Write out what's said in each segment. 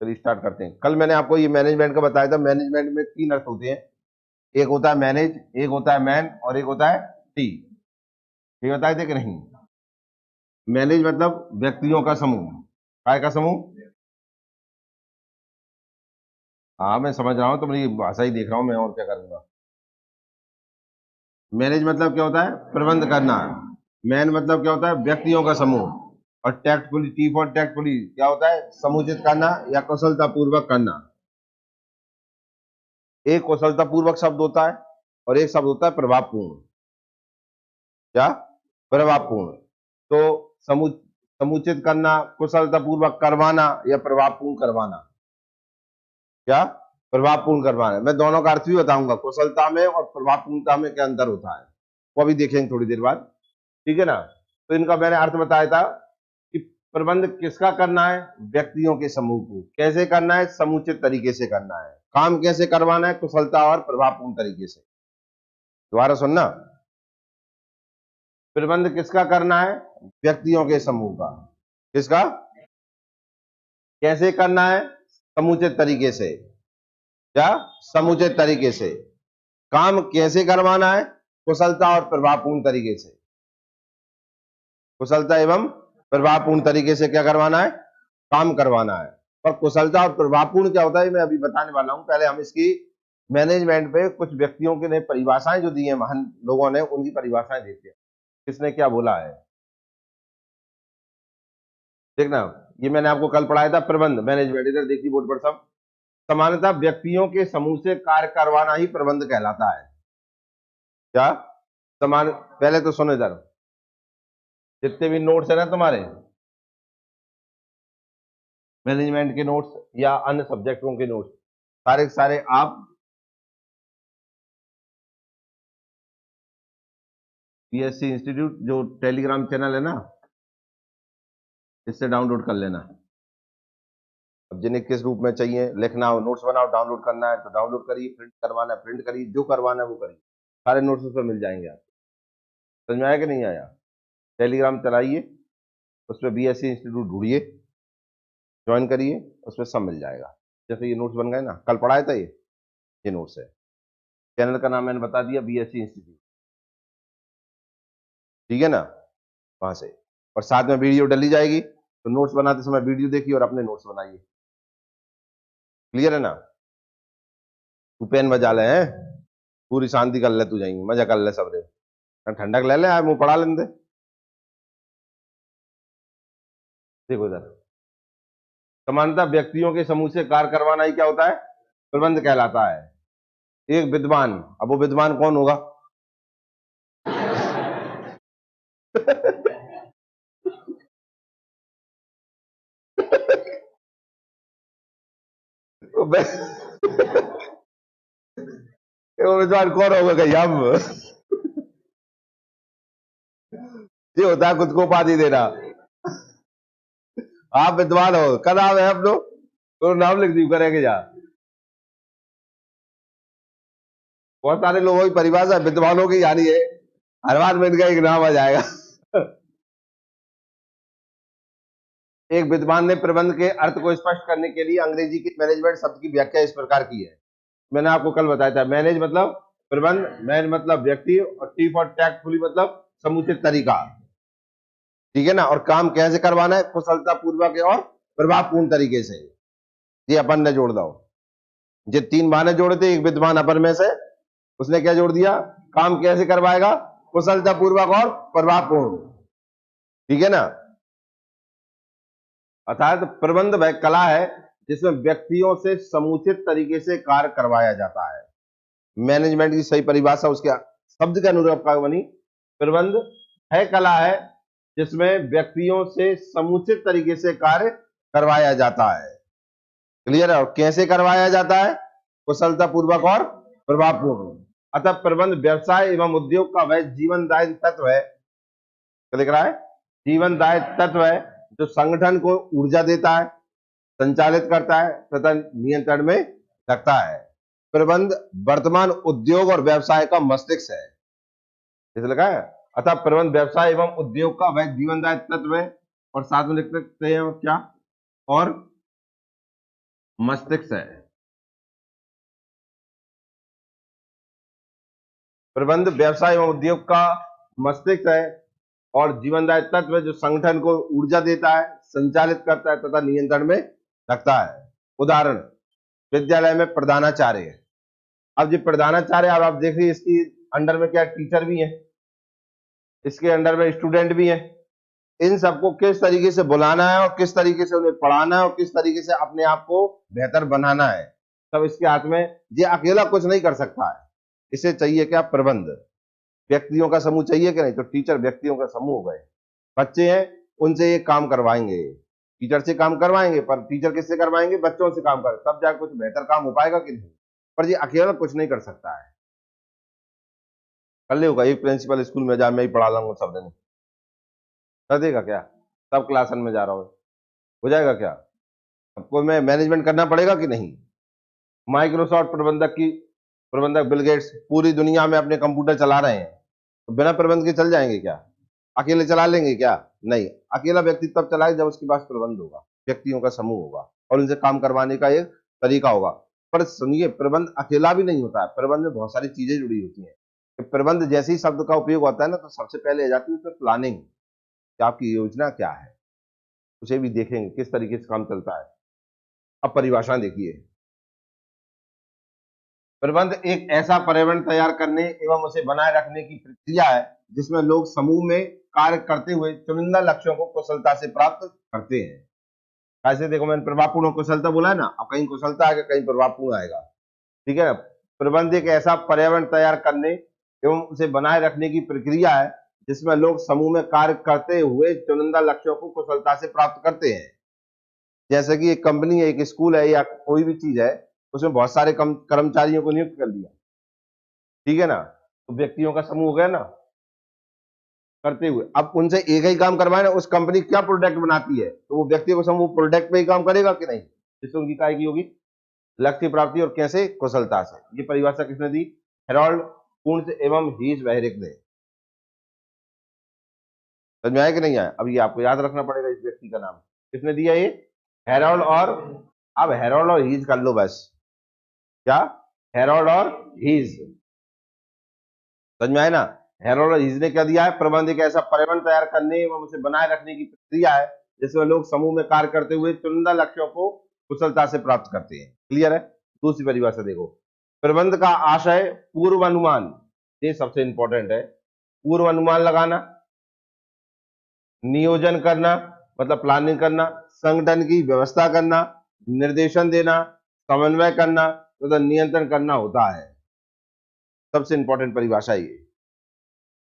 चलिए स्टार्ट करते हैं। कल मैंने आपको ये मैनेजमेंट का बताया था। मैनेजमेंट में 3 अर्थ होते हैं, एक होता है मैनेज, एक होता है मैन और एक होता है टी। ये बताए थे कि नहीं? मैनेज मतलब व्यक्तियों का समूह। काय का समूह? हाँ मैं समझ रहा हूँ, तो मेरी भाषा ही देख रहा हूँ मैं, और क्या करूंगा। मैनेज मतलब क्या होता है? प्रबंध करना। मैन मतलब क्या होता है? व्यक्तियों का समूह। और टैक्टफुली, टी फॉर टैक्टफुली क्या होता है? समुचित करना या कुशलता पूर्वक करना। एक कुशलता पूर्वक शब्द होता है और एक शब्द होता है प्रभावपूर्ण। क्या? प्रभावपूर्ण। तो समुचित करना, कुशलता पूर्वक करवाना या प्रभावपूर्ण करवाना। क्या? प्रभावपूर्ण करवाना। मैं दोनों का अर्थ भी बताऊंगा, कुशलता में और प्रभावपूर्णता में क्या अंतर होता है, वो भी देखेंगे थोड़ी देर बाद। ठीक है ना? तो इनका मैंने अर्थ बताया था कि प्रबंध किसका करना है? व्यक्तियों के समूह को। कैसे करना है? समुचित तरीके से करना है। काम कैसे करवाना है? कुशलता और प्रभावपूर्ण तरीके से। दोबारा सुनना। प्रबंध किसका करना है? व्यक्तियों के समूह का। किसका? कैसे करना है? समुचित तरीके से। क्या? समुचित तरीके से। काम कैसे करवाना है? कुशलता और प्रभावपूर्ण तरीके से। कुशलता एवं प्रभावपूर्ण तरीके से क्या करवाना है? काम करवाना है। और कुशलता और प्रभावपूर्ण क्या होता है मैं अभी बताने वाला हूं। पहले हम इसकी मैनेजमेंट पे कुछ व्यक्तियों के ने परिभाषाएं जो दी है महान लोगों ने, उनकी परिभाषाएं देखते हैं किसने क्या बोला है। देखना, ये मैंने आपको कल पढ़ाया था, प्रबंध मैनेजमेंट। इधर देखिए बोर्ड पर सब। सामान्यतः व्यक्तियों के समूह से कार्य करवाना ही प्रबंध कहलाता है। क्या? समान पहले तो सुनो इधर, जितने भी नोट्स है ना तुम्हारे, मैनेजमेंट के नोट्स या अन्य सब्जेक्टों के नोट्स, सारे के सारे आप पीएससी इंस्टीट्यूट जो टेलीग्राम चैनल है ना, इससे डाउनलोड कर लेना। अब जिन्हें किस रूप में चाहिए लिखना हो, नोट्स बनाओ, डाउनलोड करना है तो डाउनलोड करिए, प्रिंट करवाना है प्रिंट करिए, जो करवाना है वो करिए। सारे नोट्स उस पर मिल जाएंगे आपको। समझ में आया कि नहीं आया? टेलीग्राम चलाइए, उस पर बीएससी इंस्टीट्यूट ढूंढिए, ज्वाइन करिए, उस पर सब मिल जाएगा। जैसे ये नोट्स बन गए ना, कल पढ़ाया था ये नोट्स है। चैनल का नाम मैंने बता दिया, बीएससी इंस्टीट्यूट। ठीक है ना? वहां से। और साथ में वीडियो डली जाएगी, तो नोट्स बनाते समय वीडियो देखिए और अपने नोट्स बनाइए। क्लियर है ना? तू पेन बजा ले हैं, पूरी शांति कर ले, तू जाएंगे मजा कर ले सब रे, ठंडक ले ले, मुंह पड़ा लेंदे। देखो इधर, समानता व्यक्तियों के समूह से कार्य करवाना ही क्या होता है? प्रबंध कहलाता है। एक विद्वान, अब वो विद्वान कौन होगा? वो विद्वान कौन होगा कहीं हम? ये होता है खुद को उपाधि देना। आप विद्वान हो, का नाम है अपनो, तो नाम लिख दी करेंगे जा। बहुत सारे लोगों की परिभाषा विद्वानों की यानी है, हर बार में इनका एक नाम आ जाएगा। एक विद्वान ने प्रबंध के अर्थ को स्पष्ट करने के लिए अंग्रेजी के मैनेजमेंट शब्द की व्याख्या इस प्रकार की है। मैंने आपको कल बताया था, मैनेज मतलब प्रबंध, मैन मतलब व्यक्ति, और टी फॉर टैक्टफुली मतलब समुचित तरीका। ठीक है ना? और काम कैसे करवाना है? कुशलता पूर्वक और प्रभावपूर्ण तरीके से। ये अपन ने जोड़ दो। ये 3 बहाने जोड़े थे, एक विद्वान अपर में से, उसने क्या जोड़ दिया? काम कैसे करवाएगा? कुशलता पूर्वक और प्रभावपूर्ण। ठीक है ना? अर्थात प्रबंध वह कला है जिसमें व्यक्तियों से समुचित तरीके से कार्य करवाया जाता है। मैनेजमेंट की सही परिभाषा उसके शब्द के अनुरूप का बनी, प्रबंध है कला है जिसमें व्यक्तियों से समुचित तरीके से कार्य करवाया जाता है। क्लियर है? और कैसे करवाया जाता है? कुशलता पूर्वक और प्रभावपूर्ण। अतः प्रबंध व्यवसाय एवं उद्योग का वह जीवनदायी तत्व है। क्या लिख रहा है? जीवनदायी तत्व है जो संगठन को ऊर्जा देता है, संचालित करता है तथा नियंत्रण में रखता है। प्रबंध वर्तमान उद्योग और व्यवसाय का मस्तिष्क है। जैसे लगा है, अतः प्रबंध व्यवसाय एवं उद्योग का वह जीवनदायी तत्व है, और साथ में लिख सकते हैं क्या? और मस्तिष्क है। प्रबंध व्यवसाय एवं उद्योग का मस्तिष्क है और जीवनदायी तत्व है जो संगठन को ऊर्जा देता है, संचालित करता है तथा नियंत्रण में रखता है। उदाहरण, विद्यालय में प्रधानाचार्य। अब जो प्रधानाचार्य, अब आप देखिए इसकी अंडर में क्या टीचर भी है, इसके अंडर में स्टूडेंट भी है। इन सबको किस तरीके से बुलाना है और किस तरीके से उन्हें पढ़ाना है और किस तरीके से अपने आप को बेहतर बनाना है, सब इसके हाथ में। ये अकेला कुछ नहीं कर सकता है, इसे चाहिए क्या? प्रबंध। व्यक्तियों का समूह चाहिए कि नहीं? तो टीचर व्यक्तियों का समूह हो गए। बच्चे हैं, उनसे ये काम करवाएंगे, टीचर से काम करवाएंगे, पर टीचर किससे करवाएंगे? बच्चों से काम कर, तब जाकर कुछ बेहतर काम हो पाएगा कि नहीं। पर ये अकेला कुछ नहीं कर सकता है। कर लेगा एक प्रिंसिपल स्कूल में जा, मैं ही पढ़ा लाऊंगा सब दिन, कर देगा क्या? सब क्लास में जा रहा हो जाएगा क्या? आपको में मैनेजमेंट करना पड़ेगा कि नहीं? माइक्रोसॉफ्ट प्रबंधक बिल गेट्स पूरी दुनिया में अपने कंप्यूटर चला रहे हैं, तो बिना प्रबंध के चल जाएंगे क्या? अकेले चला लेंगे क्या? नहीं। अकेला व्यक्ति तब चलाए जब उसके पास प्रबंध होगा, व्यक्तियों का समूह होगा और उनसे काम करवाने का एक तरीका होगा। पर सुनिए, प्रबंध अकेला भी नहीं होता है, प्रबंध में बहुत सारी चीजें जुड़ी होती हैं। प्रबंध जैसे ही शब्द का उपयोग होता है ना, तो सबसे पहले आ जाती है उसमें प्लानिंग, कि आपकी योजना क्या है, उसे भी देखेंगे किस तरीके से काम चलता है। अब परिभाषा देखिए, प्रबंध एक ऐसा पर्यावरण तैयार करने एवं उसे बनाए रखने की प्रक्रिया है जिसमें लोग समूह में कार्य करते हुए चुनिंदा लक्ष्यों को कुशलता से प्राप्त करते हैं। ऐसे देखो, मैंने प्रभावपूर्ण कुशलता बोला है ना, अब कहीं कुशलता आएगा कहीं प्रभावपूर्ण आएगा, ठीक है ना। प्रबंध एक ऐसा पर्यावरण तैयार करने एवं उसे बनाए रखने की प्रक्रिया है जिसमें लोग समूह में कार्य करते हुए चुनिंदा लक्ष्यों को कुशलता से प्राप्त करते हैं। जैसे कि एक कंपनी है, एक स्कूल है या कोई भी चीज है, उसमें बहुत सारे कर्मचारियों को नियुक्त कर दिया, ठीक है ना, तो व्यक्तियों का समूह हो गया ना, करते हुए। अब उनसे एक ही काम करवाए ना, उस कंपनी क्या प्रोडक्ट बनाती है, तो वो व्यक्तियों का समूह प्रोडक्ट पे ही काम करेगा कि नहीं, जिससे उनकी काय की होगी लक्ष्य प्राप्ति, और कैसे? कुशलता से। ये परिभाषा किसने दी? हेरोल्ड कुंट्ज एवं हीज वेहरिक ने। समझ में आया कि नहीं आया? अब ये आपको याद रखना पड़ेगा, इस व्यक्ति का नाम किसने दिया? ये हेरोल्ड और, अब हेरोल्ड और हीज कर लो बस। क्या? हेरोल्ड और हीज। समझ में आया ना? हेरोल्ड और हीज ने क्या दिया है? प्रबंध एक ऐसा पर्यावरण तैयार करने एवं उसे बनाए रखने की प्रक्रिया है जिसमें लोग समूह में कार्य करते हुए चुनिंदा लक्ष्यों को कुशलता से प्राप्त करते हैं। क्लियर है? दूसरी परिभाषा देखो, प्रबंध का आशय पूर्व अनुमान, ये सबसे इंपॉर्टेंट है। पूर्व अनुमान लगाना, नियोजन करना मतलब प्लानिंग करना, संगठन की व्यवस्था करना, निर्देशन देना, समन्वय करना तथा नियंत्रण करना होता है। सबसे इंपॉर्टेंट परिभाषा ये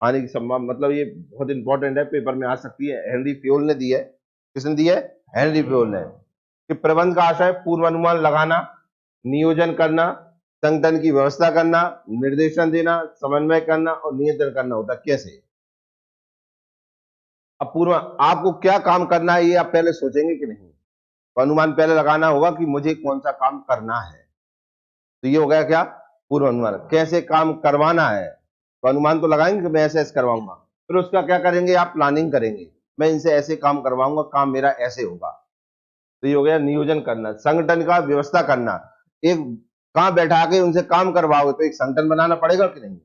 आने की संभावना, मतलब ये बहुत इंपॉर्टेंट है, पेपर में आ सकती है। हेनरी फ्योल ने दी है। किसने दी है? हेनरी फ्योल ने। कि प्रबंध का आशय पूर्वानुमान लगाना, नियोजन करना, संगठन की व्यवस्था करना, निर्देशन देना, समन्वय करना और नियंत्रण करना होता है। कैसे? अब पूर्व आपको क्या काम करना है ये आप पहले सोचेंगे कि नहीं? तो अनुमान पहले लगाना होगा कि मुझे कौन सा काम करना है, तो ये हो गया क्या? पूर्व अनुमान। कैसे काम करवाना है, तो अनुमान तो लगाएंगे कि मैं ऐसे ऐसे करवाऊंगा, फिर उसका क्या करेंगे? आप प्लानिंग करेंगे, मैं इनसे ऐसे काम करवाऊंगा, काम मेरा ऐसे होगा। तो ये हो गया नियोजन करना। संगठन का व्यवस्था करना, एक कहाँ बैठा के उनसे काम करवाओगे, तो एक संगठन बनाना पड़ेगा कि नहीं?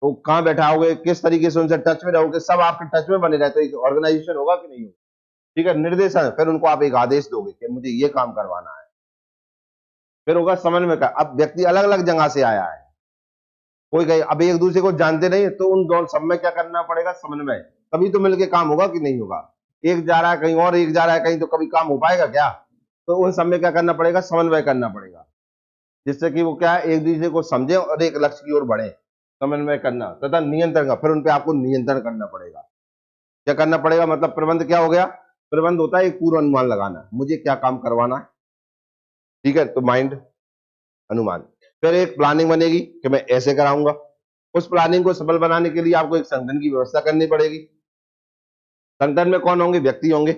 तो कहाँ बैठाओगे, किस तरीके से उनसे टच में रहोगे, सब आपके टच में बने रहे, तो एक ऑर्गेनाइजेशन होगा कि नहीं होगा? ठीक है, निर्देशन, फिर उनको आप एक आदेश दोगे कि मुझे ये काम करवाना है। फिर होगा समन्वय का। अब व्यक्ति अलग अलग जगह से आया है, कोई कहीं, अब एक दूसरे को जानते नहीं, तो उन दोनों सब में क्या करना पड़ेगा? समन्वय। तभी तो मिलके काम होगा कि नहीं होगा? एक जा रहा है कहीं और, एक जा रहा है कहीं, तो कभी काम हो पाएगा क्या? तो उन सब में क्या करना पड़ेगा? समन्वय करना पड़ेगा, जिससे कि वो क्या है, एक दूसरे को समझे और एक लक्ष्य की ओर बढ़े। समन्वय करना तथा नियंत्रण का, फिर उन पे आपको नियंत्रण करना पड़ेगा। क्या करना पड़ेगा? मतलब प्रबंध क्या हो गया? प्रबंध होता है एक पूर्व अनुमान लगाना, मुझे क्या काम करवाना है, ठीक है, तो माइंड अनुमान। फिर एक प्लानिंग बनेगी कि मैं ऐसे कराऊंगा। उस प्लानिंग को सफल बनाने के लिए आपको एक संगठन की व्यवस्था करनी पड़ेगी। संगठन में कौन होंगे? व्यक्ति होंगे।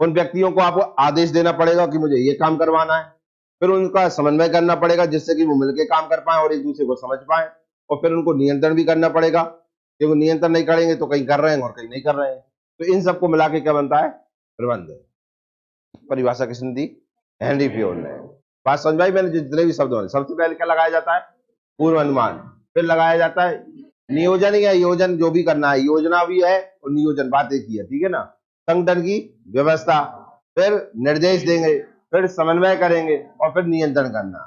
उन व्यक्तियों को आपको आदेश देना पड़ेगा कि मुझे ये काम करवाना है। फिर उनका समन्वय करना पड़ेगा जिससे कि वो मिलकर काम कर पाए और एक दूसरे को समझ पाए। और फिर उनको नियंत्रण भी करना पड़ेगा, कि वो नियंत्रण नहीं करेंगे तो कहीं कर रहे हैं और कहीं नहीं कर रहे हैं। तो इन सबको मिला के क्या बनता है? प्रबंध। परिभाषा किसने दी? हेनरी फ्योल ने। बात समझ में आई? मैंने जितने भी शब्द बोले, सबसे पहले क्या लगाया जाता है? पूर्व अनुमान। फिर लगाया जाता है नियोजन या योजन, जो भी करना है, योजना भी है और नियोजन, बात एक ही है, ठीक है ना। संगठन की व्यवस्था, फिर निर्देश देंगे, फिर समन्वय करेंगे और फिर नियंत्रण करना,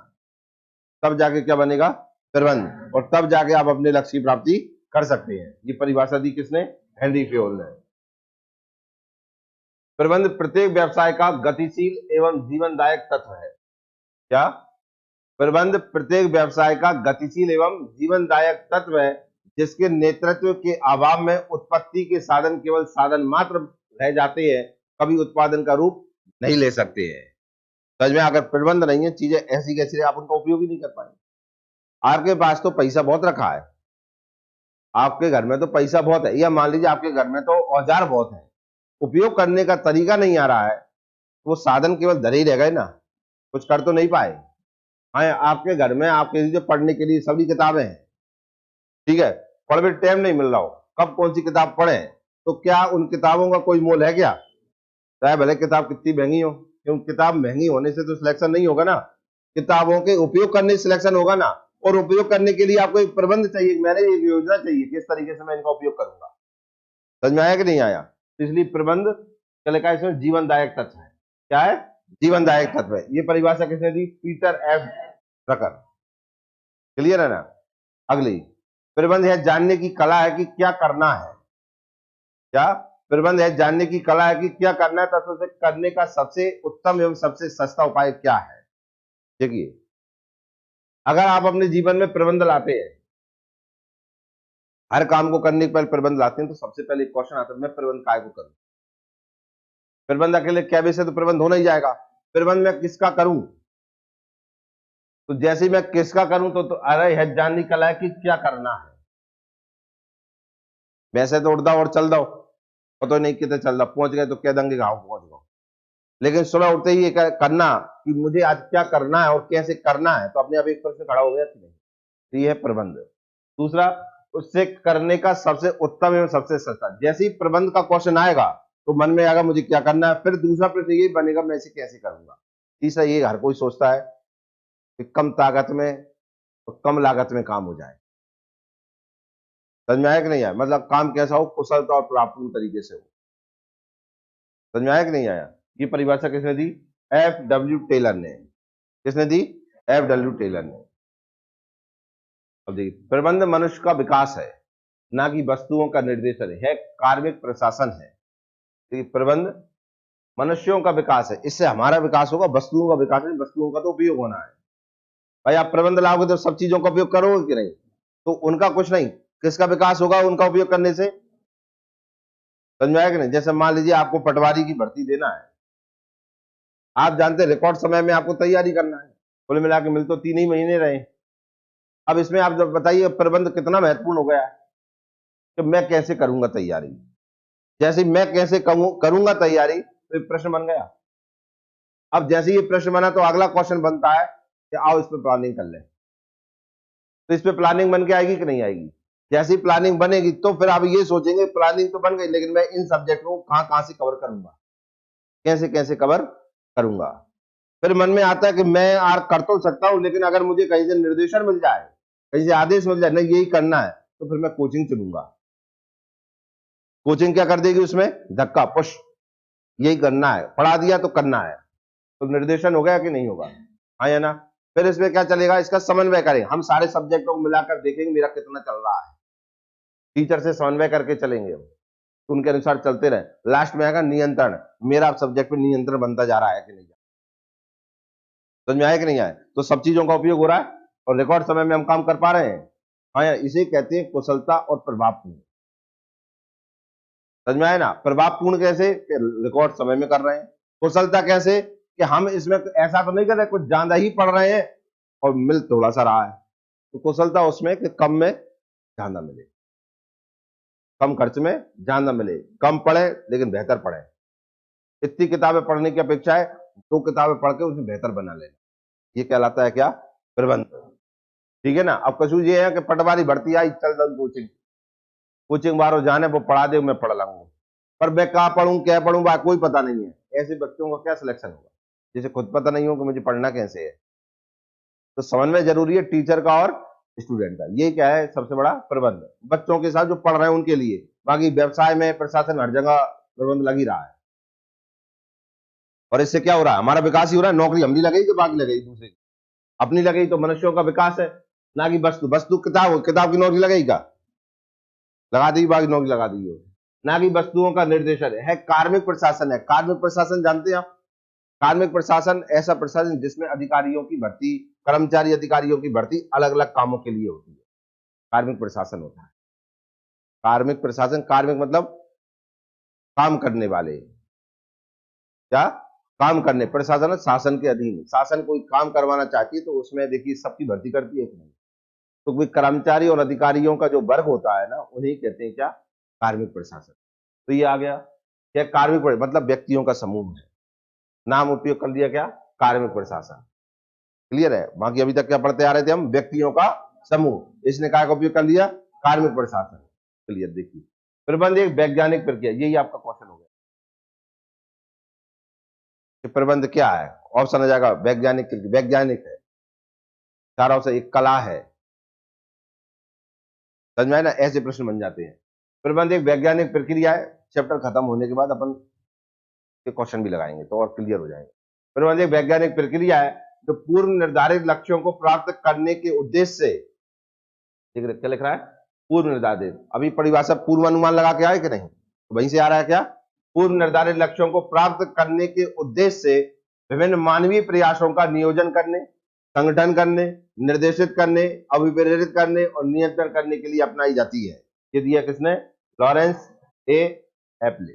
तब जाके क्या बनेगा? प्रबंध, और तब जाके आप अपने लक्ष्य की प्राप्ति कर सकते हैं। ये परिभाषा दी किसने? हेनरी फ्योल ने। प्रबंध प्रत्येक व्यवसाय का गतिशील एवं जीवनदायक तत्व है। क्या? प्रबंध प्रत्येक व्यवसाय का गतिशील एवं जीवनदायक तत्व है, जिसके नेतृत्व के अभाव में उत्पत्ति के साधन केवल साधन मात्र रह जाते हैं, कभी उत्पादन का रूप नहीं ले सकते हैं। समझ में? अगर प्रबंध नहीं है, चीजें ऐसी कैसी आप उनका उपयोग ही नहीं कर पाएंगे। आपके पास तो पैसा बहुत रखा है, आपके घर में तो पैसा बहुत है, या मान लीजिए आपके घर में तो औजार बहुत है, उपयोग करने का तरीका नहीं आ रहा है, तो वो साधन केवल धरे ही रह गए ना, कुछ कर तो नहीं पाए। हाँ, आपके घर में आपके लिए जो पढ़ने के लिए सभी किताबें हैं, ठीक है, पर भी टाइम नहीं मिल रहा हो, कब कौन सी किताब पढ़े, तो क्या उन किताबों का कोई मोल है क्या? चाहे भले किताब कितनी महंगी हो, क्योंकि किताब महंगी होने से तो सिलेक्शन नहीं होगा ना, किताबों के उपयोग करने से सिलेक्शन होगा ना। और उपयोग करने के लिए आपको एक प्रबंध चाहिए, मैंने एक योजना चाहिए, किस तरीके से मैं इनका उपयोग करूंगा। समझ में आया कि नहीं आया? इसलिए प्रबंध चले का इसमें जीवनदायक तत्व है। क्या है? जीवनदायक तत्व है। ये परिभाषा किसने दी? Peter F Drucker. क्लियर है ना? अगली, प्रबंध है जानने की कला है कि क्या करना है। क्या? प्रबंध है जानने की कला है कि क्या करना है, तत्व से करने का सबसे उत्तम एवं सबसे सस्ता उपाय क्या है। देखिए, अगर आप अपने जीवन में प्रबंध लाते हैं, हर काम को करने के पहले प्रबंध लाते हैं, तो सबसे पहले एक क्वेश्चन आता है, मैं प्रबंध काय को करूं? प्रबंध अकेले क्या से तो प्रबंध हो नहीं जाएगा। प्रबंध मैं किसका करूं? तो जैसे मैं किसका करूं, तो अरे है जानने की कला है कि क्या करना है। वैसे तो उड़ जाओ और चल जाओ, पता नहीं कितने चल रहा, पहुंच गए तो कह देंगे गाँव पहुंच गए, लेकिन सुबह उठते ही ये करना कि मुझे आज क्या करना है और कैसे करना है, तो अपने आप एक प्रश्न खड़ा हो गया कि नहीं, तो ये है प्रबंध। दूसरा, उससे करने का सबसे उत्तम एवं सबसे सस्ता। जैसे ही प्रबंध का क्वेश्चन आएगा तो मन में आएगा मुझे क्या करना है, फिर दूसरा प्रश्न ये बनेगा मैं इसे कैसे करूंगा। तीसरा, ये हर कोई सोचता है कि कम ताकत में और कम लागत में काम हो जाए। समझ में आया कि नहीं आया? मतलब काम कैसा हो, कुशलता और प्रभावपूर्ण तरीके से हो। समझ में आया कि नहीं आया? ये परिभाषा किसने दी? एफ डब्ल्यू टेलर ने। किसने दी? एफ डब्ल्यू टेलर ने। अब देखिए, प्रबंध मनुष्य का विकास है, ना कि वस्तुओं का निर्देशन है, कार्मिक प्रशासन है। तो प्रबंध मनुष्यों का विकास है, इससे हमारा विकास होगा, वस्तुओं का विकास नहीं, वस्तुओं का तो उपयोग होना है। भाई आप प्रबंध लाओगे तो सब चीजों का उपयोग करोगे कि नहीं? तो उनका कुछ नहीं, किसका विकास होगा उनका उपयोग करने से। समझ आया कि नहीं? जैसे मान लीजिए आपको पटवारी की भर्ती देना है, आप जानते हैं रिकॉर्ड समय में आपको तैयारी करना है, कुल मिला के मिल तो 3 ही महीने रहे। अब इसमें आप जब बताइए प्रबंध कितना महत्वपूर्ण हो गया है कि मैं कैसे करूंगा तैयारी। जैसे मैं कैसे करूंगा तैयारी, तो प्रश्न बन गया। अब जैसे ये प्रश्न बना तो अगला क्वेश्चन बनता है कि आओ इस पे प्लानिंग कर ले। तो इस पे प्लानिंग बन के आएगी कि नहीं आएगी? जैसी प्लानिंग बनेगी तो फिर आप ये सोचेंगे प्लानिंग तो बन गई, लेकिन मैं इन सब्जेक्ट को कहां कहां से कवर करूंगा, कैसे कैसे कवर करूंगा। फिर मन में आता है कि मैं आर कर तो सकता हूं, लेकिन अगर मुझे कहीं से निर्देशन मिल जाए, कहीं से आदेश मिल जाए नहीं यही करना है, तो फिर मैं कोचिंग चुनूंगा। कोचिंग क्या कर देगी उसमें? धक्का पुश, यही करना है, पढ़ा दिया तो करना है, तो निर्देशन हो गया कि नहीं होगा? हाँ या ना? फिर इसमें क्या चलेगा? इसका समन्वय करेंगे, हम सारे सब्जेक्टों को मिलाकर देखेंगे मेरा कितना चल रहा है, टीचर से समन्वय करके चलेंगे हम, तो उनके अनुसार चलते रहे। लास्ट में आएगा नियंत्रण, मेरा सब्जेक्ट पे नियंत्रण बनता जा रहा है कि नहीं, समझ में आया कि नहीं आया? तो सब चीजों का उपयोग हो रहा है और रिकॉर्ड समय में हम काम कर पा रहे हैं। हाँ, इसे कहते हैं कुशलता और प्रभावपूर्ण। समझ में आया ना? प्रभावपूर्ण कैसे? रिकॉर्ड समय में कर रहे हैं। कुशलता कैसे? कि हम इसमें ऐसा तो नहीं कर रहे कुछ ज्यादा ही पढ़ रहे हैं और मिल थोड़ा सा रहा है, तो कुशलता उसमें कि कम में ज्यादा मिले, कम खर्च में ज्यादा मिले, कम पढ़े लेकिन बेहतर पढ़े। इतनी किताबें पढ़ने की अपेक्षा है 2 किताबें पढ़ के उसे बेहतर बना लेना, ये कहलाता है क्या? प्रबंध। ठीक है ना? अब कसूर ये है कि पटवारी भर्ती आई, चल चल कोचिंग, कोचिंग बारो जाने वो पढ़ा दे मैं पढ़ लूंगा, पर मैं कहाँ पढ़ूं क्या पढ़ूं कोई पता नहीं है, ऐसे बच्चों का क्या सिलेक्शन होगा? जिसे खुद पता नहीं हो कि मुझे पढ़ना कैसे है। तो समन्वय जरूरी है टीचर का और स्टूडेंट का। ये क्या है सबसे बड़ा प्रबंध, बच्चों के साथ जो पढ़ रहे हैं उनके लिए। बाकी व्यवसाय में प्रशासन हर जगह प्रबंध लग ही रहा है, और इससे क्या हो रहा है, हमारा विकास ही हो रहा है। नौकरी हमनी लगेगी कि बाकी लगेगी दूसरे की? अपनी लगेगी तो मनुष्यों का विकास है, ना कि वस्तु। वस्तु किताब की नौकरी लगेगी क्या? लगा दी, बाकी नौकरी लगा दी हो। ना कि वस्तुओं का निर्देशन है कार्मिक प्रशासन है। कार्मिक प्रशासन जानते हैं आप? कार्मिक प्रशासन ऐसा प्रशासन जिसमें अधिकारियों की भर्ती, कर्मचारी अधिकारियों की भर्ती अलग अलग कामों के लिए होती है, कार्मिक प्रशासन होता है। कार्मिक प्रशासन, कार्मिक मतलब काम करने वाले, क्या काम करने, प्रशासन है शासन के अधीन। शासन कोई काम करवाना चाहती है तो उसमें देखिए सबकी भर्ती करती है कि नहीं। तो कोई कर्मचारी और अधिकारियों का जो वर्ग होता है ना, उन्हें कहते हैं क्या, कार्मिक प्रशासन। तो ये आ गया क्या, कार्मिक मतलब व्यक्तियों का समूह है। नाम उपयोग कर दिया क्या, कार्मिक प्रशासन। क्लियर है? बाकी अभी तक क्या पढ़ते आ रहे थे हम, व्यक्तियों का समूह। इसने क्या का उपयोग कर लिया, कार्मिक प्रशासन। क्लियर? देखिए प्रबंध एक वैज्ञानिक प्रक्रिया, यही आपका क्वेश्चन हो गया कि प्रबंध क्या है। ऑप्शन आ जाएगा वैज्ञानिक। वैज्ञानिक है, चार ऑप्शन। एक कला है, समझ में आया ना, ऐसे प्रश्न बन जाते हैं। प्रबंध एक वैज्ञानिक प्रक्रिया है। चैप्टर खत्म होने के बाद अपन के क्वेश्चन भी लगाएंगे तो और क्लियर हो जाएंगे। प्रबंध एक वैज्ञानिक प्रक्रिया है जो पूर्व निर्धारित लक्ष्यों को प्राप्त करने के उद्देश्य से, क्या लिख रहा है, पूर्व निर्धारित। अभी परिभाषा पूर्व अनुमान लगा के आए कि नहीं, तो वहीं से आ रहा है क्या, पूर्व निर्धारित लक्ष्यों को प्राप्त करने के उद्देश्य से विभिन्न मानवीय प्रयासों का नियोजन करने, संगठन करने, निर्देशित करने, अभिप्रेरित करने और नियंत्रण करने के लिए अपनाई जाती है। ये दिया किसने, लॉरेंस ए एप्ले।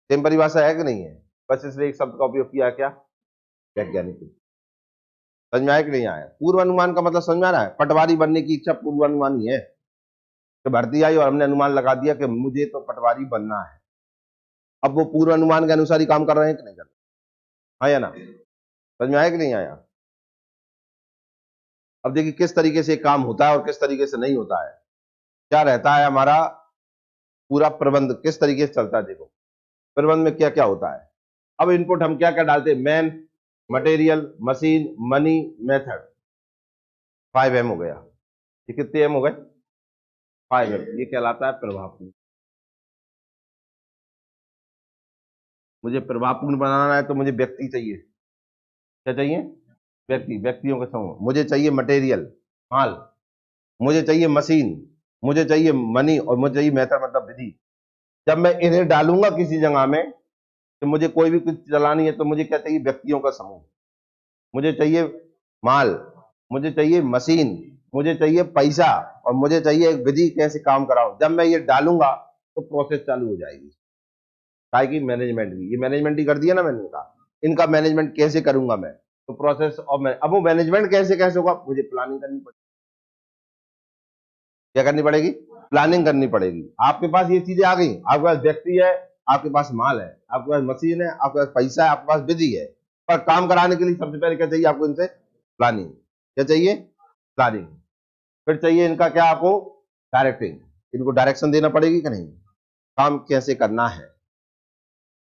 सेम परिभाषा है कि नहीं है, बस इसलिए एक शब्द का उपयोग किया क्या, वैज्ञानिक। समझ में आया कि नहीं आया? पूर्व अनुमान का मतलब समझ में आ रहा है, पटवारी बनने की इच्छा पूर्व अनुमान ही है। तो भर्ती आई और हमने अनुमान लगा दिया कि मुझे तो पटवारी बनना है। अब वो पूर्व अनुमान के अनुसार ही काम कर रहे हैं कि नहीं कर रहे? हाँ या ना? समझ में आया कि नहीं आया? अब देखिए किस तरीके से काम होता है और किस तरीके से नहीं होता है, क्या रहता है हमारा पूरा प्रबंध, किस तरीके से चलता है। देखो प्रबंध में क्या क्या होता है। अब इनपुट हम क्या क्या डालते हैं, man, material, machine, money, method. 5M हो गया। ये कितने एम हो गए, 5M। ये कहलाता है प्रभावपूर्ण। मुझे प्रभावपूर्ण बनाना है तो मुझे व्यक्ति चाहिए। क्या चाहिए, व्यक्ति, व्यक्तियों का समूह। मुझे चाहिए मटेरियल, माल। मुझे चाहिए मशीन, मुझे चाहिए मनी, और मुझे चाहिए मेथड मतलब विधि। जब मैं इन्हें डालूंगा किसी जगह में, तो मुझे कोई भी कुछ चलानी है तो मुझे क्या चाहिए, व्यक्तियों का समूह। मुझे चाहिए माल, मुझे चाहिए मशीन, मुझे चाहिए पैसा, और मुझे चाहिए एक विधि कैसे काम कराओ। जब मैं ये डालूंगा तो प्रोसेस चालू हो जाएगी। काय की, मैनेजमेंट की। ये मैनेजमेंट ही कर दिया ना मैंने कहा, इनका मैनेजमेंट कैसे करूंगा मैं, तो प्रोसेस। और अब वो मैनेजमेंट कैसे कैसे होगा, मुझे प्लानिंग करनी पड़ेगी। क्या करनी पड़ेगी, प्लानिंग करनी पड़ेगी। आपके पास ये चीजें आ गई, आपके पास व्यक्ति है, आपके पास माल है, आपके पास मशीन है, आपके पास पैसा है, आपके पास विधि है। पर काम कराने के लिए सबसे पहले क्या चाहिए आपको, इनसे प्लानिंग। क्या चाहिए, प्लानिंग। फिर चाहिए इनका क्या, आपको डायरेक्टिंग। इनको डायरेक्शन देना पड़ेगी कि नहीं, काम कैसे करना है।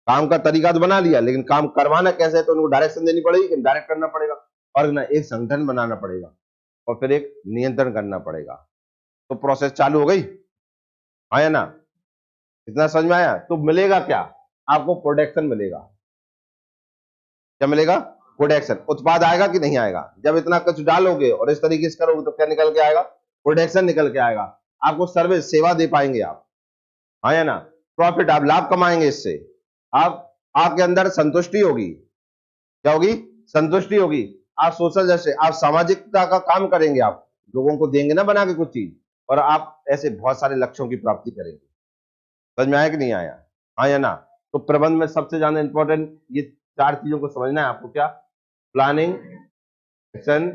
काम का तरीका तो बना लिया, लेकिन काम करवाना कैसे है तो उनको डायरेक्शन देनी पड़ेगी कि डायरेक्ट करना पड़ेगा। और ना एक संगठन बनाना पड़ेगा, और फिर एक नियंत्रण करना पड़ेगा। तो प्रोसेस चालू हो गई, हाँ या ना? इतना समझ में आया? तो मिलेगा क्या, आपको प्रोडक्शन मिलेगा। क्या मिलेगा, प्रोडक्शन। उत्पाद आएगा कि नहीं आएगा, जब इतना कुछ डालोगे और इस तरीके से करोगे तो क्या निकल के आएगा, प्रोडक्शन निकल के आएगा। आपको सर्विस, सेवा दे पाएंगे आप, हाँ या ना? प्रॉफिट, आप लाभ कमाएंगे इससे। आप, आपके अंदर संतुष्टि होगी। क्या होगी, संतुष्टि होगी। आप सोशल जैसे, आप सामाजिकता का काम करेंगे, आप लोगों को देंगे ना बना के कुछ चीज, और आप ऐसे बहुत सारे लक्ष्यों की प्राप्ति करेंगे। समझ में आया कि नहीं आया, हाँ या ना? तो प्रबंध में सबसे ज्यादा इंपॉर्टेंट ये चार चीजों को समझना है आपको। क्या, प्लानिंग, एक्शन,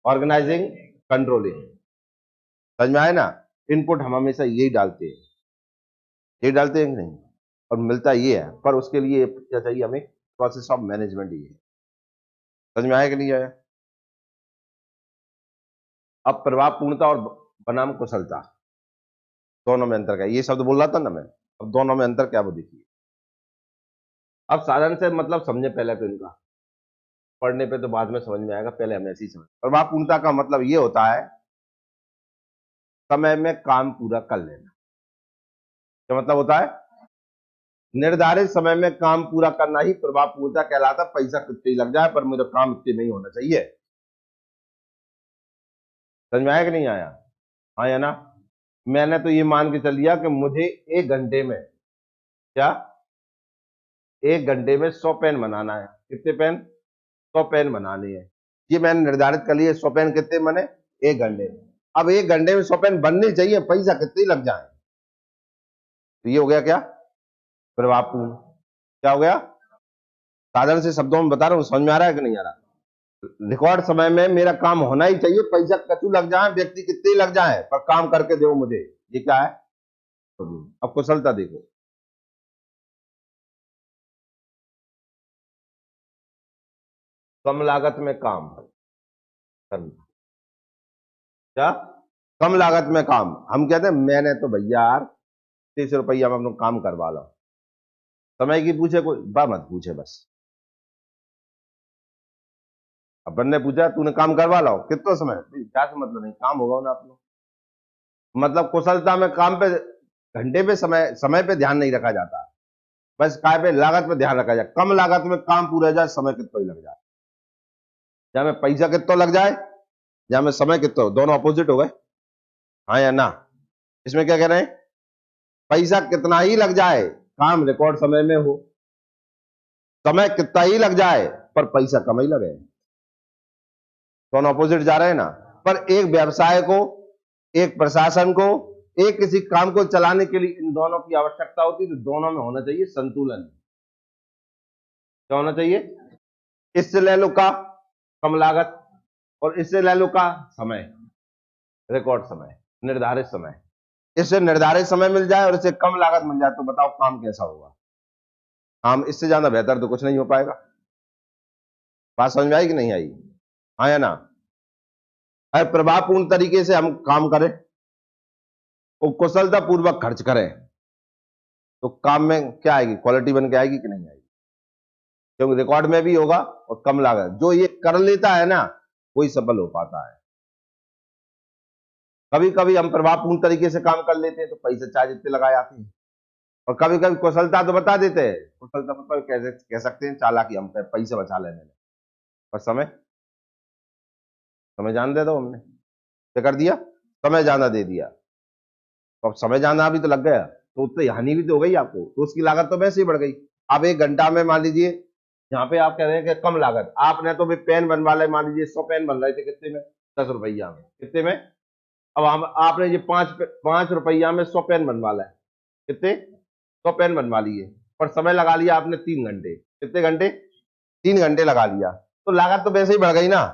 ऑर्गेनाइजिंग, कंट्रोलिंग। समझ में आया ना? इनपुट हम हमेशा यही डालते हैं, यही डालते हैं कि नहीं, और मिलता ये है। पर उसके लिए क्या चाहिए हमें, प्रोसेस ऑफ मैनेजमेंट ही है। समझ में आया कि नहीं आया? अब प्रभावपूर्णता और बनाम कुशलता, दोनों में अंतर क्या है, ये शब्द बोल रहा था ना मैं। अब दोनों में अंतर क्या, वो देखिए। अब साधन से मतलब समझे पहले तो इनका, पढ़ने पे तो बाद में समझ में आएगा, पहले हमें ऐसे ही समझ। प्रभावपूर्णता का मतलब ये होता है समय में काम पूरा कर लेना। क्या मतलब होता है? निर्धारित समय में काम पूरा करना ही प्रभावपूर्णता कहलाता है। पैसा कितने ही लग जाए पर मेरा काम इतने में ही होना चाहिए। समझ में आया कि नहीं आया? हाँ या ना? मैंने तो ये मान के चल दिया कि मुझे 1 घंटे में, क्या 1 घंटे में 100 पेन बनाना है। कितने पेन? 100 पेन बनाने हैं। ये मैंने निर्धारित कर लिया। 100 पेन कितने बने? 1 घंटे में। अब 1 घंटे में 100 पेन बनने चाहिए, पैसा कितने ही लग जाए। तो ये हो गया क्या? प्रभावपूर्ण। क्या हो गया? साधारण से शब्दों में बता रहा हूं, समझ में आ रहा है कि नहीं आ रहा? रिकॉर्ड समय में मेरा काम होना ही चाहिए, पैसा कचू लग जाए, व्यक्ति कितने ही लग जाए, पर काम करके दो मुझे। ये क्या है? अब कुशलता देखो। कम लागत में काम करना। क्या? कम लागत में काम। हम कहते हैं मैंने तो भैया यार 30 रुपया में अपना काम करवा लो। समय की पूछे कोई बा मत पूछे बस। अपन ने पूछा तूने काम करवा लो, कितना समय? क्या से मतलब नहीं, काम होगा ना अपना। मतलब कुशलता में काम पे, घंटे पे, समय पे ध्यान नहीं रखा जाता। बस काय पे, लागत पे ध्यान रखा जाए। कम लागत में काम पूरा हो जाए, समय कितना ही लग जाए। या में पैसा कितना लग जाए, या में समय कितना हो, दोनों अपोजिट हो गए। हाँ या ना? इसमें क्या कह रहे हैं? पैसा कितना ही लग जाए, काम रिकॉर्ड समय में हो। समय कितना ही लग जाए पर पैसा कम ही लगे। दोनों अपोजिट जा रहे हैं ना? पर एक व्यवसाय को, एक प्रशासन को, एक किसी काम को चलाने के लिए इन दोनों की आवश्यकता होती है। तो दोनों में होना चाहिए संतुलन। क्या होना चाहिए? इससे ले लो का कम लागत, और इससे ले लो का समय, रिकॉर्ड समय, निर्धारित समय। इससे निर्धारित समय मिल जाए और इससे कम लागत मिल जाए, तो बताओ काम कैसा होगा? काम इससे ज्यादा बेहतर तो कुछ नहीं हो पाएगा। बात समझ में आई कि नहीं आई? हाँ या ना? अगर प्रभावपूर्ण तरीके से हम काम करें और कुशलता पूर्वक खर्च करें, तो काम में क्या आएगी? क्वालिटी बन के आएगी कि नहीं आएगी? क्योंकि रिकॉर्ड में भी होगा और कम लागत। जो ये कर लेता है ना, वही सफल हो पाता है। कभी कभी हम प्रभावपूर्ण तरीके से काम कर लेते हैं तो पैसे चार्ज जितने लगाए आते हैं, और कभी कभी कुशलता तो बता देते हैं, कुशलता मतलब कैसे कह सकते हैं, चालाकी, हम पैसे बचा लेने में। पर समय, समय जान दे दो हमने, क्या कर दिया? समय ज्यादा दे दिया। तो अब समय ज्यादा भी तो लग गया, तो उतनी हानि भी तो हो गई आपको, तो उसकी लागत तो वैसे ही बढ़ गई। अब 1 घंटा में मान लीजिए, यहाँ पे आप कह रहे हैं कि कम लागत, आपने तो भी पेन बनवा ले, मान लीजिए 100 पेन बन रहे थे, कितने में? 10 रुपया में। कितने में? अब हम आपने ये 5 रुपया में 100 पेन बनवा ले, कितने? 100 पेन बनवा लिए, पर समय लगा लिया आपने 3 घंटे। कितने घंटे? 3 घंटे लगा लिया, तो लागत तो वैसे ही बढ़ गई ना?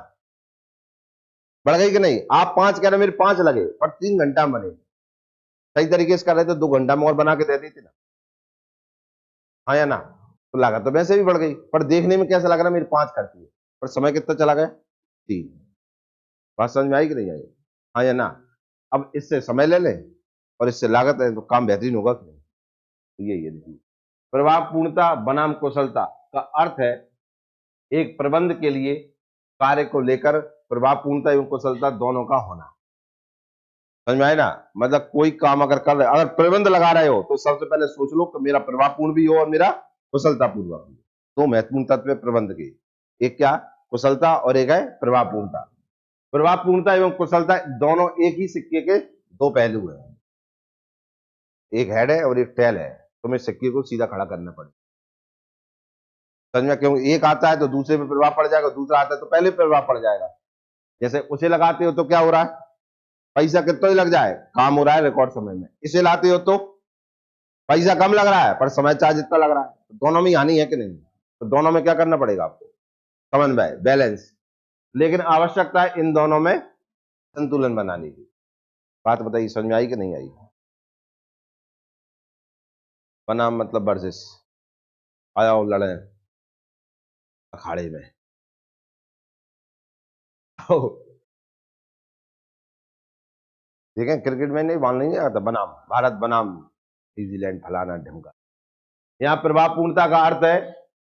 बढ़ गई कि नहीं? आप 5 कह रहे, मेरे 5 लगे, पर 3 घंटा बने। सही तरीके से कर रहे तो 2 घंटा में और बना के दे देते ना। हाँ या ना? तो लागत तो वैसे भी बढ़ गई, पर देखने में कैसा लग रहा है, मेरे 5 करती है, पर समय कितना चला गया? 3। बात समझ में आई कि नहीं आई? हाँ या ना? अब इससे समय ले लें और इससे लागत है, तो काम बेहतरीन होगा कि नहीं? तो यही है, देखिए। प्रभावपूर्णता बनाम कुशलता का अर्थ है एक प्रबंध के लिए कार्य को लेकर प्रभावपूर्णता एवं कुशलता दोनों का होना। समझ में आए ना? मतलब कोई काम अगर कर रहे, अगर प्रबंध लगा रहे हो, तो सबसे पहले सोच लो कि मेरा प्रभावपूर्ण भी हो और मेरा कुशलता पूर्वक भी। दो महत्वपूर्ण तत्व है प्रबंध के, एक क्या? कुशलता, और एक है प्रभावपूर्णता। प्रभावपूर्णता एवं कुशलता दोनों एक ही सिक्के के दो पहलू हैं। एक हेड है और एक टेल है, तुम्हें सिक्के को सीधा खड़ा करना पड़ेगा। समझ में? क्यों? एक आता है तो दूसरे पे प्रभाव पड़ जाएगा, दूसरा आता है तो पहले पे प्रभाव पड़ जाएगा। जैसे उसे लगाते हो तो क्या हो रहा है? पैसा कितना ही लग जाए, काम हो रहा है रिकॉर्ड समय में। इसे लाते हो तो पैसा कम लग रहा है पर समय चार्ज इतना लग रहा है, तो दोनों में हानि है कि नहीं? तो दोनों में क्या करना पड़ेगा आपको? समन्वय, बैलेंस। लेकिन आवश्यकता है इन दोनों में संतुलन बनाने की। बात बताइए, समझ में आई कि नहीं आई? बनाम मतलब वर्जिश, आओ लड़े अखाड़े में। देखें क्रिकेट में नहीं, मान नहीं आता, बनाम भारत बनाम न्यूजीलैंड, फलाना ढिमका। यहाँ प्रभावपूर्णता का अर्थ है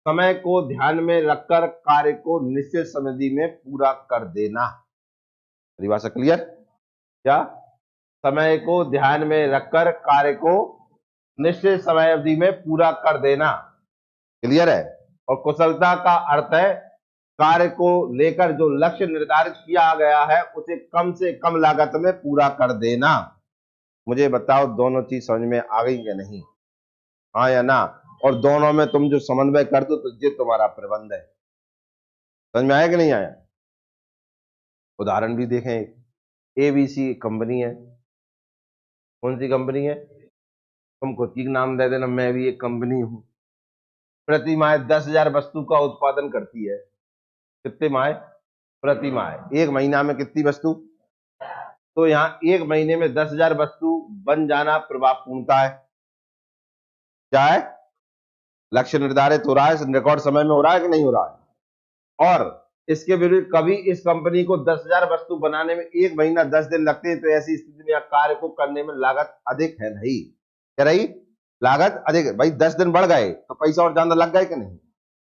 समय को ध्यान में रखकर कार्य को निश्चित समय में पूरा कर देना। परिभाषा क्लियर? क्या? समय को ध्यान में रखकर कार्य को निश्चित समय अवधि में पूरा कर देना। क्लियर है? और कुशलता का अर्थ है कार्य को लेकर जो लक्ष्य निर्धारित किया गया है उसे कम से कम लागत में पूरा कर देना। मुझे बताओ दोनों चीज समझ में आ गई या नहीं? हाँ या ना? और दोनों में तुम जो समन्वय कर दो तो ये तुम्हारा प्रबंध है। समझ में आया कि नहीं आया? उदाहरण भी देखें। एबीसी कंपनी है। कौन सी कंपनी है? तुम खुद की नाम दे देना, मैं भी एक कंपनी हूं। प्रति माह 10,000 वस्तु का उत्पादन करती है। कितने माह? प्रति माह। एक महीना में कितनी वस्तु? तो यहाँ एक महीने में 10,000 वस्तु बन जाना प्रभावपूर्णता है। क्या है? लक्ष्य निर्धारित हो रहा है, रिकॉर्ड समय में हो रहा है कि नहीं हो रहा है? और इसके विरुद्ध कभी इस कंपनी को 10,000 वस्तु बनाने में एक महीना 10 दिन लगते हैं, तो ऐसी स्थिति में कार्य को करने में लागत अधिक है नहीं? क्या रही? लागत अधिक है। भाई 10 दिन बढ़ गए तो पैसा और ज्यादा लग गए कि नहीं?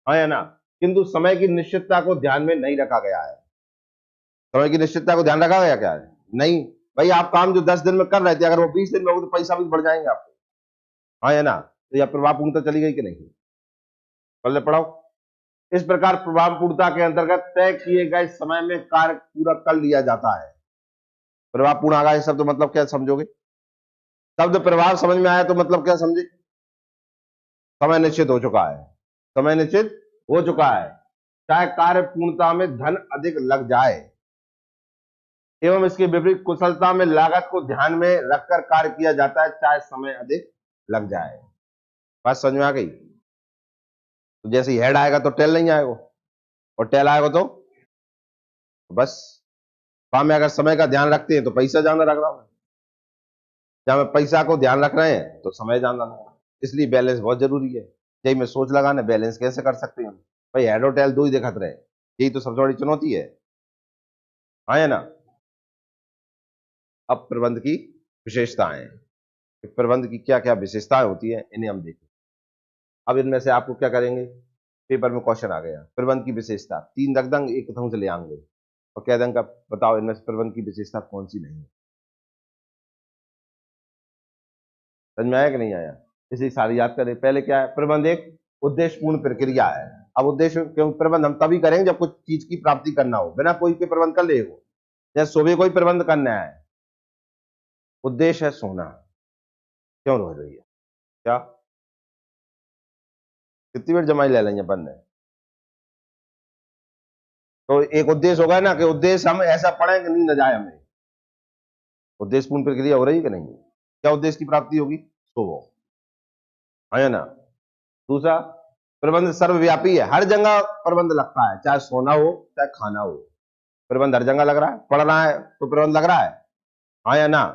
हाँ या ना? किंतु समय की निश्चितता को ध्यान में नहीं रखा गया है। समय की निश्चितता को ध्यान रखा गया क्या है? नहीं। भाई आप काम जो 10 दिन में कर रहे थे अगर वो 20 दिन में हो तो पैसा भी बढ़ जाएंगे आपको। हाँ या ना? तो यह प्रभावपूर्णता चली गई कि नहीं? पहले पढ़ाओ। इस प्रकार प्रभावपूर्णता के अंतर्गत तय किए गए समय में कार्य पूरा कर लिया जाता है। प्रभावपूर्ण आ गया शब्द मतलब क्या समझोगे? शब्द प्रभाव समझ में आया तो मतलब क्या समझे? समय निश्चित हो चुका है। समय निश्चित हो चुका है, चाहे कार्य पूर्णता में धन अधिक लग जाए। एवं इसके विपरीत कुशलता में लागत को ध्यान में रखकर कार्य किया जाता है, चाहे समय अधिक लग जाए। बात समझ में आ गई? तो जैसे ही हेड आएगा तो टेल नहीं आएगा, और टेल आएगा तो बस। काम में अगर समय का ध्यान रखते हैं तो पैसा ज्यादा रख रहा हूं, जहां मैं पैसा को ध्यान रख रहे हैं तो समय ज्यादा लग रहा है। इसलिए बैलेंस बहुत जरूरी है। यही में सोच लगाना बैलेंस कैसे कर सकते हैं हम? भाई हेड और टेल दो ही दिखत रहे, यही तो सबसे बड़ी चुनौती है। हाँ या ना? अब प्रबंध की विशेषताएं, प्रबंध की क्या क्या विशेषताएं होती है इन्हें हम देखें। अब इनमें से आपको क्या करेंगे, पेपर में क्वेश्चन आ गया प्रबंध की विशेषता, 3 रख देंगे, एक कथन से ले आएंगे और कह देंगे बताओ इनमें से प्रबंध की विशेषता कौन सी नहीं है। समझ में आया कि नहीं आया? इसी सारी याद करें। पहले क्या है? प्रबंध एक उद्देश्यपूर्ण प्रक्रिया है। अब उद्देश्य क्यों? प्रबंध हम तभी करेंगे जब कुछ चीज की प्राप्ति करना हो, बिना कोई के प्रबंध कर ले। जैसे सुबह कोई प्रबंध करना है, उद्देश्य है सोना, क्यों रो रही है? क्या कितनी बार जमाई ले लेंगे अपन ने? तो एक उद्देश्य होगा ना कि उद्देश्य हम ऐसा पढ़ें कि नींद न जाए हमें। उद्देश्यपूर्ण प्रक्रिया हो रही है कि नहीं? क्या उद्देश्य की प्राप्ति होगी? सो है ना? दूसरा, प्रबंध सर्वव्यापी है, हर जगह प्रबंध लगता है, चाहे सोना हो चाहे खाना हो, प्रबंध हर जगह लग रहा है। पढ़ रहा है तो प्रबंध लग रहा है, हाँ या ना?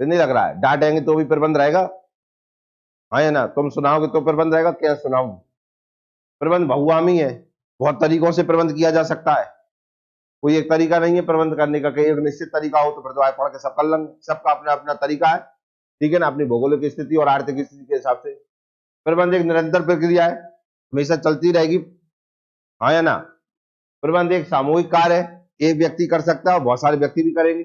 तो नहीं लग रहा है। डांटेंगे तो भी प्रबंध रहेगा, हाँ या ना? तुम सुनाओगे तो प्रबंध रहेगा, क्या सुनाऊं? प्रबंध बहुआमी है, बहुत तरीकों से प्रबंध किया जा सकता है। कोई एक तरीका नहीं है प्रबंध करने का कि एक निश्चित तरीका हो तो फिर तो आए पढ़ के सब कर लेंगे। सबका अपना अपना तरीका है, ठीक है ना? अपनी भौगोलिक स्थिति और आर्थिक स्थिति के हिसाब से। प्रबंध एक निरंतर प्रक्रिया है, हमेशा चलती रहेगी, हाँ या ना? प्रबंध एक सामूहिक कार्य है, एक व्यक्ति कर सकता है और बहुत सारे व्यक्ति भी करेंगे।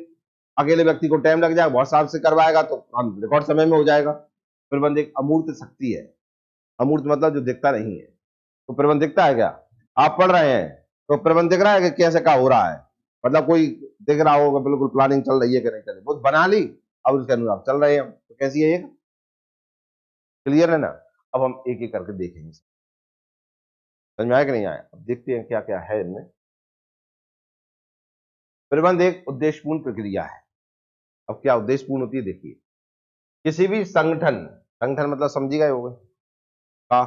अकेले व्यक्ति को टाइम लग जाएगा, बहुत साल से करवाएगा तो हम रिकॉर्ड समय में हो जाएगा। प्रबंध एक अमूर्त शक्ति है। अमूर्त मतलब जो दिखता नहीं है। तो प्रबंध दिखता है क्या? आप पढ़ रहे हैं तो प्रबंध दिख रहा है कि कैसे क्या हो रहा है? मतलब कोई दिख रहा होगा बिल्कुल प्लानिंग चल रही है कि नहीं चल रही, वो बना ली, अब उसके अनुसार चल रहे हैं हम। तो कैसी है ये? क्लियर है ना? अब हम एक एक करके देखेंगे। समझ में आया कि नहीं आया? अब देखते हैं क्या क्या है इनमें। प्रबंध एक उद्देश्यपूर्ण प्रक्रिया है। अब क्या उद्देश्यपूर्ण होती है देखिए। किसी भी संगठन, संगठन मतलब समझी गए होंगे का,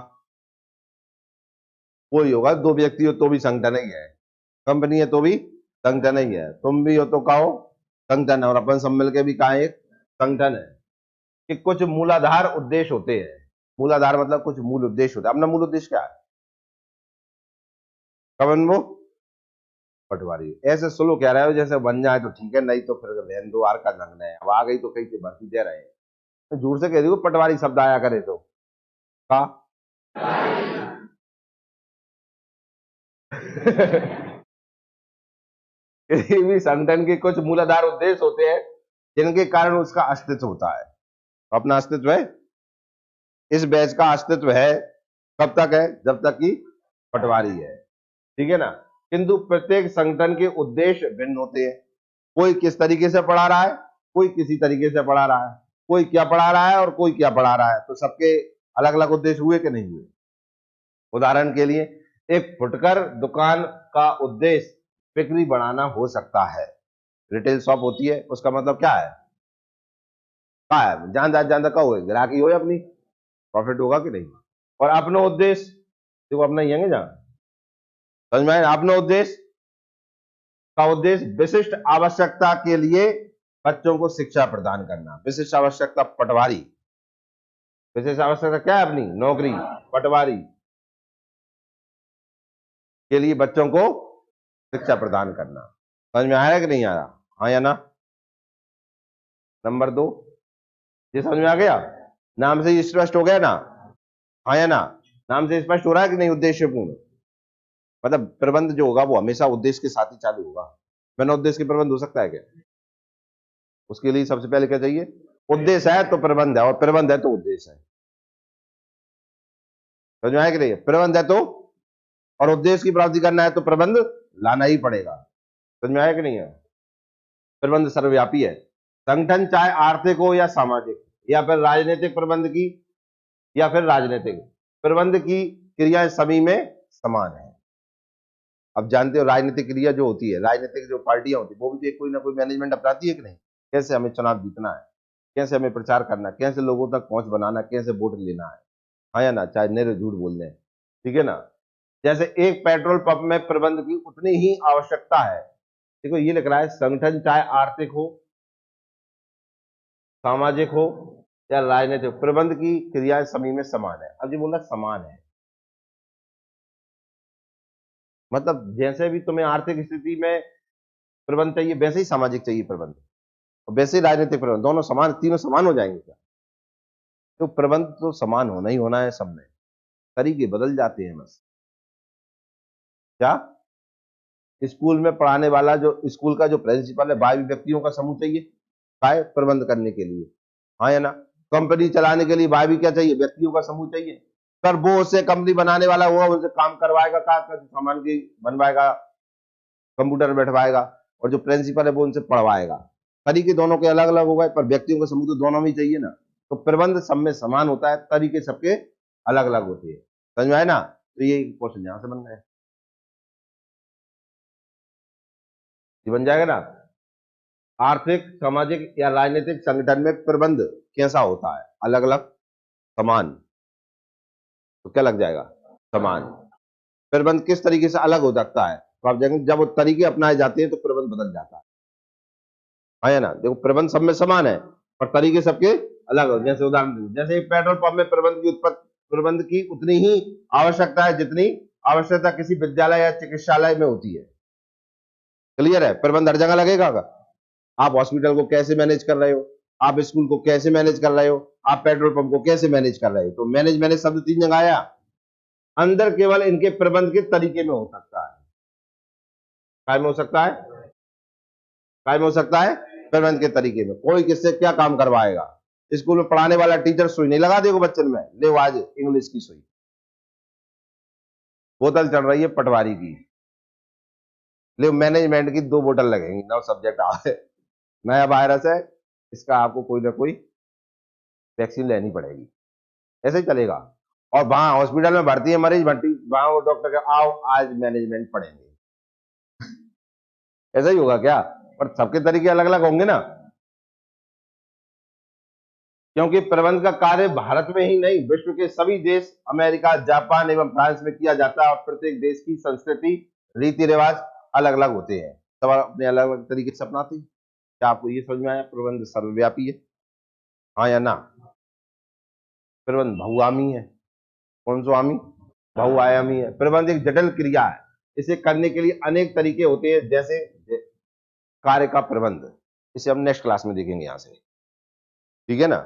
कोई होगा, दो व्यक्ति हो तो भी संगठन ही है, कंपनी है तो भी संगठन ही है, तुम भी हो तो कहो संगठन है, और अपन सब मिलके भी कहा एक संगठन है। कि कुछ मूलाधार उद्देश्य होते हैं। मूलाधार मतलब कुछ मूल उद्देश्य होता है। अपना मूल उद्देश्य क्या है? कवन वो पटवारी। ऐसे स्लो कह रहे हो जैसे बन जाए तो ठीक है, नहीं तो फिर रहने दो, आर का नंगना है। अब आ गई तो कहीं से भर्ती दे रहे हैं, तो झूठ से कह दी पटवारी शब्द आया करे तो का किसी भी संगठन के कुछ मूलाधार उद्देश्य होते हैं जिनके कारण उसका अस्तित्व होता है। अपना अस्तित्व है, इस बैच का अस्तित्व है कब तक है? जब तक कि पटवारी है, ठीक है ना। किंतु प्रत्येक संगठन के उद्देश्य भिन्न होते हैं। कोई किस तरीके से पढ़ा रहा है, कोई किसी तरीके से पढ़ा रहा है, कोई क्या पढ़ा रहा है और कोई क्या पढ़ा रहा है, तो सबके अलग अलग उद्देश्य हुए कि नहीं हुए? उदाहरण के लिए एक फुटकर दुकान का उद्देश्य बिक्री बढ़ाना हो सकता है। रिटेल शॉप होती है, उसका मतलब क्या है? जानदा का हो, ग्राहकी हो अपनी, प्रॉफिट होगा कि नहीं। और अपना उद्देश्य देखो, अपना ही है जहां, समझ में आया? अपना उद्देश्य का उद्देश्य विशिष्ट आवश्यकता के लिए बच्चों को शिक्षा प्रदान करना। विशिष्ट आवश्यकता पटवारी, विशिष्ट आवश्यकता क्या है? अपनी नौकरी, पटवारी के लिए बच्चों को शिक्षा प्रदान करना। समझ में आया कि नहीं आया? हाँ या ना? नंबर 2, ये समझ में आ गया? नाम से स्पष्ट हो गया ना? हाँ या ना? नाम से स्पष्ट हो रहा है कि नहीं? उद्देश्यपूर्ण मतलब प्रबंध जो होगा वो हमेशा उद्देश्य के साथ ही चालू होगा। बिना उद्देश्य के प्रबंध हो सकता है क्या? उसके लिए सबसे पहले क्या चाहिए? उद्देश्य है तो प्रबंध है, और प्रबंध है तो उद्देश्य है। समझ में आया कि नहीं? प्रबंध है तो, और उद्देश्य की प्राप्ति करना है तो प्रबंध लाना ही पड़ेगा। समझ में आया कि नहीं है? प्रबंध सर्वव्यापी है। संगठन चाहे आर्थिक हो या सामाजिक या फिर राजनीतिक प्रबंध की, या फिर राजनीतिक प्रबंध की क्रियाएं सभी में समान है। अब जानते हो राजनीतिक क्रिया जो होती है, राजनीतिक जो पार्टियां होती है, वो भी कोई ना कोई मैनेजमेंट अपनाती है कि नहीं? कैसे हमें चुनाव जीतना है, कैसे हमें प्रचार करना, कैसे लोगों तक पहुंच बनाना, कैसे वोट लेना है। हाँ या ना? चाहे निर झूठ बोल दें, ठीक है ना। जैसे एक पेट्रोल पंप में प्रबंध की उतनी ही आवश्यकता है। देखो ये लिख रहा है, संगठन चाहे आर्थिक हो, सामाजिक हो या राजनीतिक, प्रबंध की क्रियाएं सभी में समान है। अब ये बोला समान है, मतलब जैसे भी तुम्हें आर्थिक स्थिति में प्रबंध चाहिए, वैसे ही सामाजिक चाहिए प्रबंध, और वैसे ही राजनीतिक प्रबंध, दोनों समान, तीनों समान हो जाएंगे क्या? तो प्रबंध तो समान होना ही होना है सब में, तरीके बदल जाते हैं बस। क्या स्कूल में पढ़ाने वाला, जो स्कूल का जो प्रिंसिपल है, 22 व्यक्तियों का समूह चाहिए काय प्रबंध करने के लिए? हाँ या ना? कंपनी चलाने के लिए 22 क्या चाहिए? व्यक्तियों का समूह चाहिए। पर वो उससे कंपनी बनाने वाला हुआ, उनसे काम करवाएगा, का सामान की बनवाएगा, कंप्यूटर बैठवाएगा, और जो प्रिंसिपल है वो उनसे पढ़वाएगा। तरीके दोनों के अलग अलग हो गए, पर व्यक्तियों का समूह तो दोनों में ही चाहिए ना। तो प्रबंध सब में समान होता है, तरीके सबके अलग अलग होते हैं। समझ में आए ना? तो ये क्वेश्चन यहां से बन गए, ये बन जाएगा ना। आर्थिक, सामाजिक या राजनीतिक संगठन में प्रबंध कैसा होता है? अलग अलग, समान, तो क्या लग जाएगा? समान। प्रबंध किस तरीके से अलग हो सकता है? तो आप देखेंगे जब वो तरीके अपनाए जाते हैं तो प्रबंध बदल जाता है। हाँ या ना? देखो प्रबंध सब में समान है, पर तरीके सबके अलग हो। जैसे उदाहरण, जैसे पेट्रोल पंप में प्रबंध की उतनी ही आवश्यकता है जितनी आवश्यकता किसी विद्यालय या चिकित्सालय में होती है। क्लियर है? प्रबंध हर जगह लगेगा का? आप हॉस्पिटल को कैसे मैनेज कर रहे हो, आप स्कूल को कैसे मैनेज कर रहे हो, आप पेट्रोल पंप को कैसे मैनेज कर रहे हो, तो मैनेज मैनेज शब्द 3 जगह आया। अंदर केवल इनके प्रबंध के तरीके में हो सकता है। काय में हो सकता है? काय में हो सकता है? प्रबंध के तरीके में। कोई किससे क्या काम करवाएगा? स्कूल में पढ़ाने वाला टीचर सुई नहीं लगा देगा बच्चन में, ले आज इंग्लिश की सुई, बोतल चल रही है पटवारी की, ले मैनेजमेंट की 2 बोतल लगेंगी, नौ सब्जेक्ट आ रहे, नया वायरस है, इसका आपको कोई ना कोई वैक्सीन लेनी पड़ेगी। ऐसे ही चलेगा। और वहां हॉस्पिटल में भर्ती है मरीज, भर्ती वहां वो डॉक्टर का आओ आज मैनेजमेंट पढ़ेंगे, ऐसा ही होगा क्या? पर सबके तरीके अलग अलग होंगे ना, क्योंकि प्रबंध का कार्य भारत में ही नहीं, विश्व के सभी देश, अमेरिका, जापान एवं फ्रांस में किया जाता है। और प्रत्येक देश की संस्कृति, रीति रिवाज अलग अलग होते हैं, सब अपने अलग अलग तरीके से अपनाते हैं। क्या आपको ये समझ में आया? प्रबंध सर्वव्यापी है, हाँ या ना? प्रबंध बहुआमी है। कौन सा आमी? बहुआयामी है। प्रबंध एक जटिल क्रिया है, इसे करने के लिए अनेक तरीके होते हैं, जैसे कार्य का प्रबंध, इसे हम नेक्स्ट क्लास में देखेंगे यहां से, ठीक है ना।